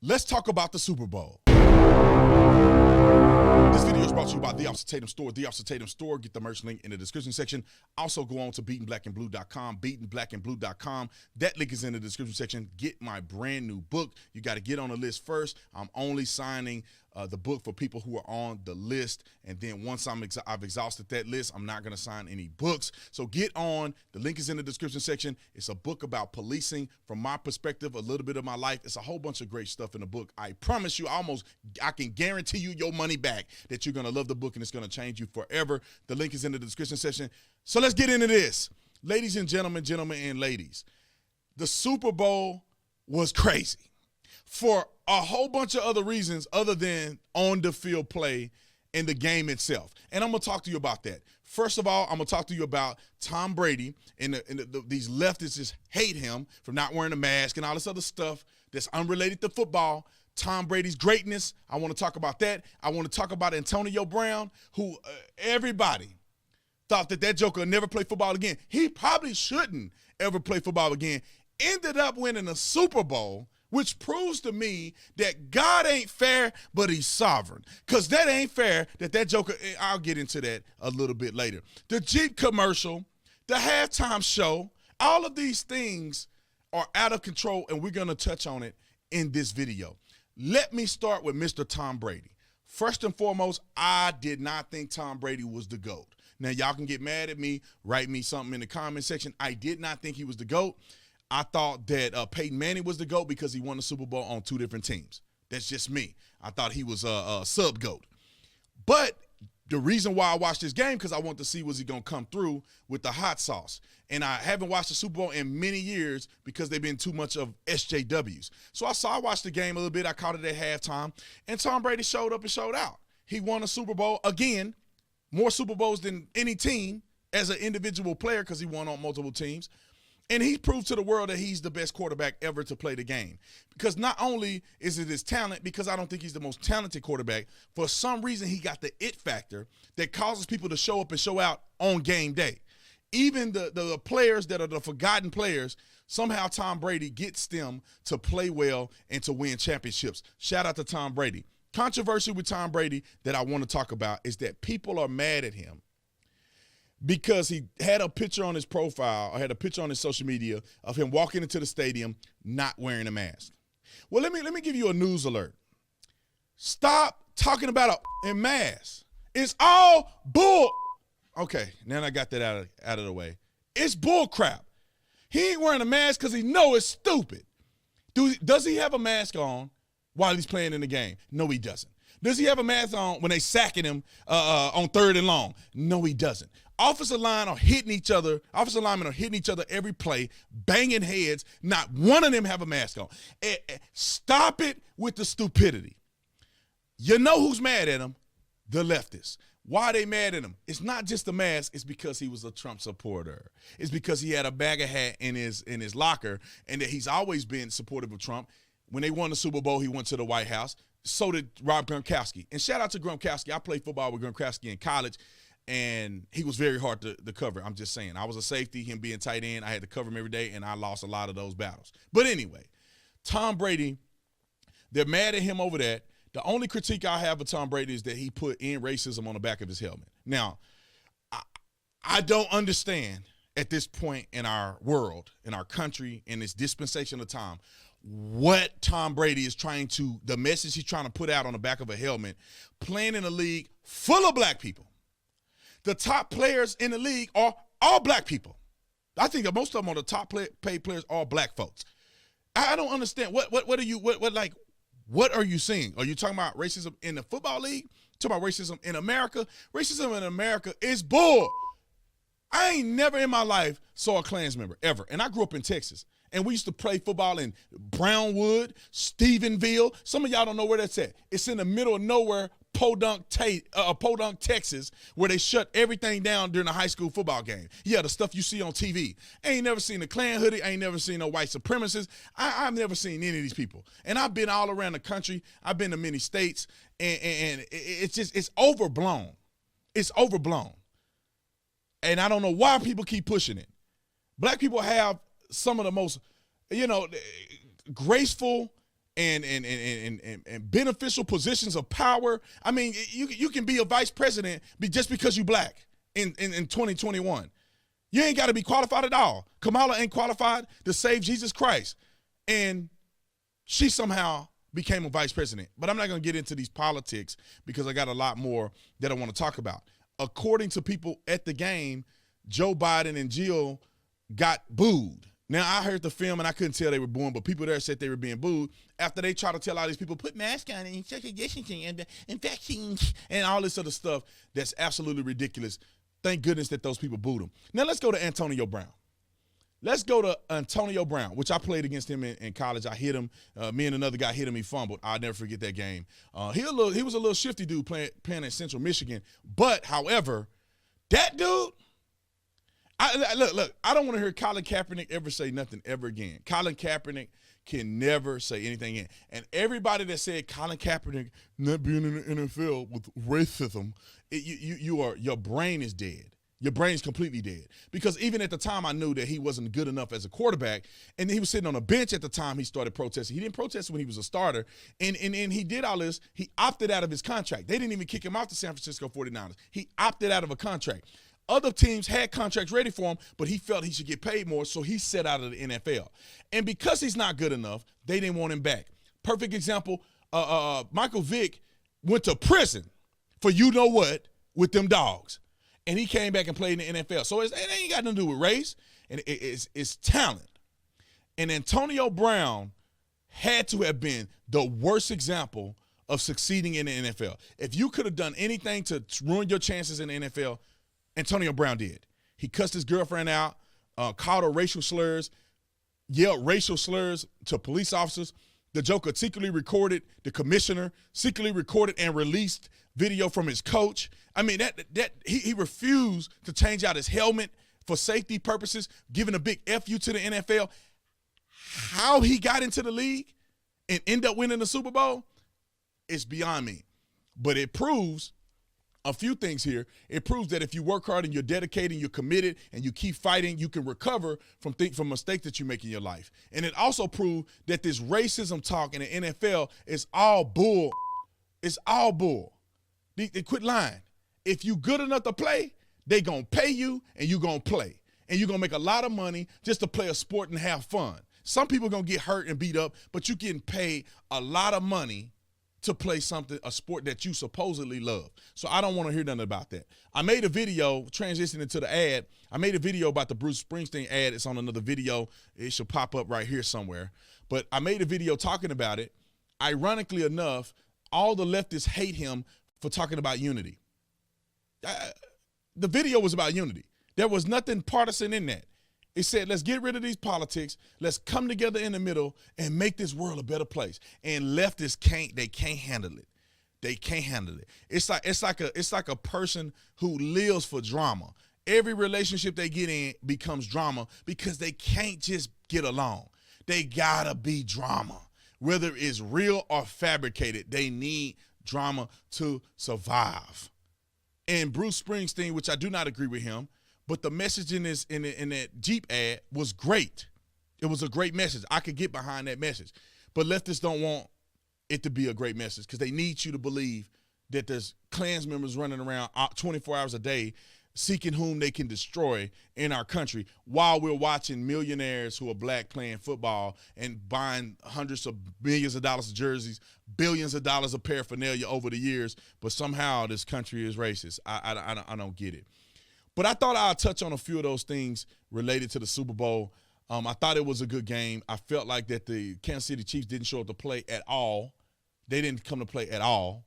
Let's talk about the Super Bowl. This video is brought to you by The Officer Tatum Store. The Officer Tatum Store. Get the merch link in the description section. Also, go on to beatenblackandblue.com. Beatenblackandblue.com. That link is in the description section. Get my brand new book. You got to get on the list first. I'm only signing the book for people who are on the list. And then once I've exhausted that list, I'm not going to sign any books. So get on. The link is in the description section. It's a book about policing from my perspective, a little bit of my life. It's a whole bunch of great stuff in the book. I promise you, I can guarantee you your money back that you're going to love the book and it's going to change you forever. The link is in the description section. So let's get into this. Ladies and gentlemen and ladies, the Super Bowl was crazy for a whole bunch of other reasons other than on-the-field play and the game itself. And I'm going to talk to you about that. First of all, I'm going to talk to you about Tom Brady and these leftists just hate him for not wearing a mask and all this other stuff that's unrelated to football. Tom Brady's greatness, I want to talk about that. I want to talk about Antonio Brown, who everybody thought that joker would never play football again. He probably shouldn't ever play football again. Ended up winning a Super Bowl, which proves to me that God ain't fair, but he's sovereign. Because that ain't fair that joker, I'll get into that a little bit later. The Jeep commercial, the halftime show, all of these things are out of control, and we're going to touch on it in this video. Let me start with Mr. Tom Brady. First and foremost, I did not think Tom Brady was the GOAT. Now, y'all can get mad at me, write me something in the comment section. I did not think he was the GOAT. I thought that Peyton Manning was the GOAT because he won the Super Bowl on two different teams. That's just me. I thought he was a sub-GOAT. But the reason why I watched this game, because I want to see was he going to come through with the hot sauce. And I haven't watched the Super Bowl in many years because they've been too much of SJWs. So I watched the game a little bit. I caught it at halftime. And Tom Brady showed up and showed out. He won a Super Bowl, again, more Super Bowls than any team as an individual player because he won on multiple teams. And he proved to the world that he's the best quarterback ever to play the game. Because not only is it his talent, because I don't think he's the most talented quarterback, for some reason he got the it factor that causes people to show up and show out on game day. Even the players that are the forgotten players, somehow Tom Brady gets them to play well and to win championships. Shout out to Tom Brady. Controversy with Tom Brady that I want to talk about is that people are mad at him because he had a picture on his profile or had a picture on his social media of him walking into the stadium not wearing a mask. Well, let me give you a news alert. Stop talking about a mask. It's all bull. Okay, now I got that out of the way. It's bull crap. He ain't wearing a mask because he know it's stupid. Does he have a mask on while he's playing in the game? No, he doesn't. Does he have a mask on when they sacking him on 3rd and long? No, he doesn't. Offensive linemen are hitting each other every play, banging heads. Not one of them have a mask on. Stop it with the stupidity. You know who's mad at him? The leftists. Why are they mad at him? It's not just the mask. It's because he was a Trump supporter. It's because he had a bag of hat in his locker and that he's always been supportive of Trump. When they won the Super Bowl, he went to the White House. So did Rob Gronkowski. And shout out to Gronkowski. I played football with Gronkowski in college, and he was very hard to cover. I'm just saying. I was a safety, him being tight end. I had to cover him every day, and I lost a lot of those battles. But anyway, Tom Brady, they're mad at him over that. The only critique I have of Tom Brady is that he put in racism on the back of his helmet. Now, I don't understand at this point in our world, in our country, in this dispensation of time, what Tom Brady is the message he's trying to put out on the back of a helmet, playing in a league full of black people. The top players in the league are all black people. I think that most of them are the top paid players are black folks. I don't understand. What are you seeing? Are you talking about racism in the football league? Talking about racism in America? Racism in America is bull. I ain't never in my life saw a Klans member, ever. And I grew up in Texas. And we used to play football in Brownwood, Stephenville. Some of y'all don't know where that's at. It's in the middle of nowhere, Podunk, Texas, where they shut everything down during a high school football game. Yeah, the stuff you see on TV. I ain't never seen a Klan hoodie. I ain't never seen no white supremacists. I've never seen any of these people. And I've been all around the country. I've been to many states, and it's overblown. It's overblown. And I don't know why people keep pushing it. Black people have some of the most, graceful and beneficial positions of power. I mean, you can be a vice president just because you black in 2021. You ain't got to be qualified at all. Kamala ain't qualified to save Jesus Christ. And she somehow became a vice president. But I'm not going to get into these politics because I got a lot more that I want to talk about. According to people at the game, Joe Biden and Jill got booed. Now, I heard the film, and I couldn't tell they were booing, but people there said they were being booed after they tried to tell all these people, put masks on and social distancing and vaccines and all this other stuff that's absolutely ridiculous. Thank goodness that those people booed him. Now, let's go to Antonio Brown. Let's go to Antonio Brown, which I played against him in college. I hit him. Me and another guy hit him. He fumbled. I'll never forget that game. He was a little shifty dude playing at Central Michigan. But, however, that dude, look, I don't want to hear Colin Kaepernick ever say nothing ever again. Colin Kaepernick can never say anything again. And everybody that said Colin Kaepernick not being in the NFL with racism, your brain is dead. Your brain's completely dead. Because even at the time, I knew that he wasn't good enough as a quarterback. And he was sitting on a bench at the time he started protesting. He didn't protest when he was a starter. And he did all this. He opted out of his contract. They didn't even kick him off the San Francisco 49ers. He opted out of a contract. Other teams had contracts ready for him, but he felt he should get paid more, so he set out of the NFL. And because he's not good enough, they didn't want him back. Perfect example, Michael Vick went to prison for you-know-what with them dogs. And he came back and played in the NFL. So it ain't got nothing to do with race, and it's talent. And Antonio Brown had to have been the worst example of succeeding in the NFL. If you could have done anything to ruin your chances in the NFL, Antonio Brown did. He cussed his girlfriend out, called her racial slurs, yelled racial slurs to police officers. The Joker secretly recorded the commissioner, secretly recorded and released video from his coach. I mean, he refused to change out his helmet for safety purposes, giving a big FU to the NFL. How he got into the league and end up winning the Super Bowl is beyond me. But it proves a few things here. It proves that if you work hard and you're dedicated and you're committed and you keep fighting, you can recover from mistakes that you make in your life. And it also proved that this racism talk in the NFL is all bull. It's all bull. They quit lying. If you good enough to play, they going to pay you and you going to play. And you're going to make a lot of money just to play a sport and have fun. Some people going to get hurt and beat up, but you're getting paid a lot of money to play a sport that you supposedly love. So I don't want to hear nothing about that. I made a video transitioning to the ad. I made a video about the Bruce Springsteen ad. It's on another video. It should pop up right here somewhere. But I made a video talking about it. Ironically enough, all the leftists hate him for talking about unity. The video was about unity. There was nothing partisan in that. It said, let's get rid of these politics. Let's come together in the middle and make this world a better place. And leftists can't handle it. They can't handle it. It's like a person who lives for drama. Every relationship they get in becomes drama because they can't just get along. They gotta be drama. Whether it's real or fabricated, they need drama to survive. And Bruce Springsteen, which I do not agree with him, but the message in that Jeep ad was great. It was a great message. I could get behind that message. But leftists don't want it to be a great message because they need you to believe that there's Klans members running around 24 hours a day seeking whom they can destroy in our country while we're watching millionaires who are black playing football and buying hundreds of millions of dollars of jerseys, billions of dollars of paraphernalia over the years, but somehow this country is racist. I don't get it. But I thought I'd touch on a few of those things related to the Super Bowl. I thought it was a good game. I felt like that the Kansas City Chiefs didn't show up to play at all. They didn't come to play at all.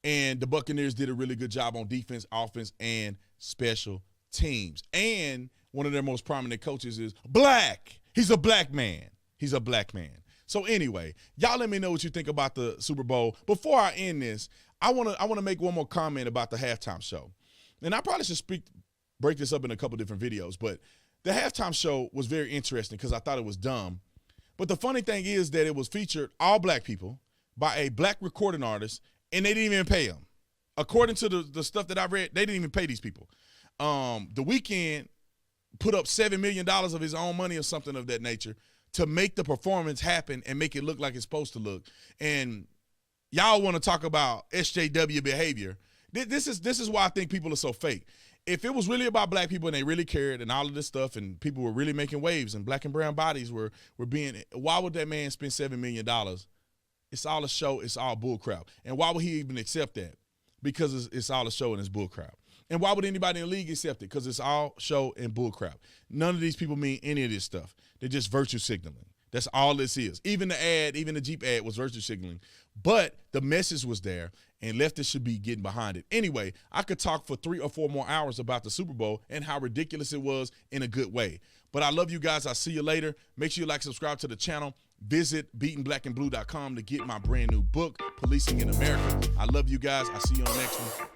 And the Buccaneers did a really good job on defense, offense, and special teams. And one of their most prominent coaches is black. He's a black man. He's a black man. So anyway, y'all let me know what you think about the Super Bowl. Before I end this, I want to make one more comment about the halftime show. And I probably should break this up in a couple different videos, but the halftime show was very interesting because I thought it was dumb. But the funny thing is that it was featured all black people by a black recording artist, and they didn't even pay them. According to the stuff that I read, they didn't even pay these people. The Weeknd put up $7 million of his own money or something of that nature to make the performance happen and make it look like it's supposed to look. And y'all want to talk about SJW behavior. This is why I think people are so fake. If it was really about black people and they really cared and all of this stuff and people were really making waves and black and brown bodies were being, why would that man spend $7 million? It's all a show. It's all bullcrap. And why would he even accept that? Because it's all a show and it's bullcrap. And why would anybody in the league accept it? Because it's all show and bullcrap. None of these people mean any of this stuff. They're just virtue signaling. That's all this is. Even the ad, even the Jeep ad was virtue signaling. But the message was there, and leftists should be getting behind it. Anyway, I could talk for 3 or 4 more hours about the Super Bowl and how ridiculous it was in a good way. But I love you guys. I'll see you later. Make sure you like, subscribe to the channel. Visit beatingblackandblue.com to get my brand new book, Policing in America. I love you guys. I'll see you on the next one.